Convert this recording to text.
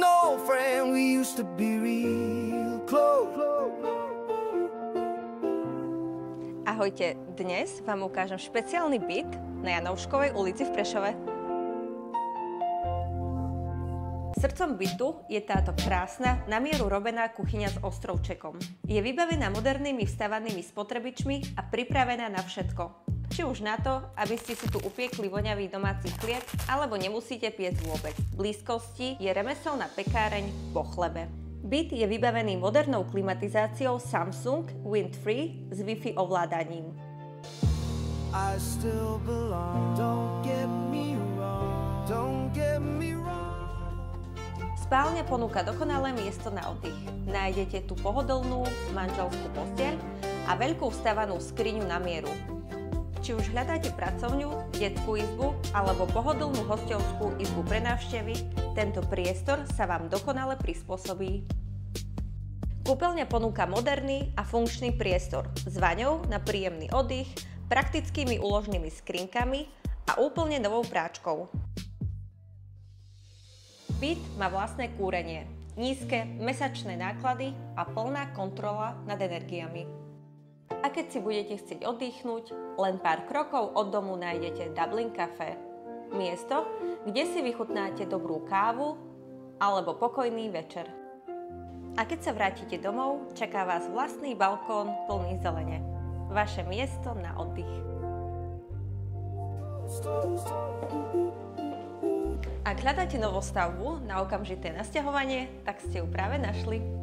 an old friend, we used to be real close. Ahojte, dnes vám ukážem špeciálny byt na Janouškovej ulici v Prešove. Srdcom bytu je táto krásna, na mieru robená kuchyňa s ostrovčekom. Je vybavená modernými vstavanými spotrebičmi a pripravená na všetko. Či už na to, aby ste si tu upiekli voňavý domáci chlieb, alebo nemusíte piecť vôbec. V blízkosti je remeselná pekáreň po chlebe. Byt je vybavený modernou klimatizáciou Samsung Wind Free s Wi-Fi ovládaním. I still belong. Don't get me wrong. Don't get me wrong. Spálňa ponúka dokonalé miesto na oddych. Nájdete tu pohodlnú manželskú posteľ a veľkú vstavanú skriňu na mieru. Či už hľadáte pracovňu, detskú izbu alebo pohodlnú hosťovskú izbu pre návštevy, tento priestor sa vám dokonale prispôsobí. Kúpeľňa ponúka moderný a funkčný priestor s vaňou na príjemný oddych, praktickými úložnými skrinkami a úplne novou práčkou. Byt má vlastné kúrenie, nízke mesačné náklady a plná kontrola nad energiami. A keď si budete chcieť oddychnúť, len pár krokov od domu nájdete Dublin Café. Miesto, kde si vychutnáte dobrú kávu alebo pokojný večer. A keď sa vrátite domov, čaká vás vlastný balkón plný zelene. Vaše miesto na oddych. Ak hľadáte novostavbu na okamžité nasťahovanie, tak ste ju práve našli.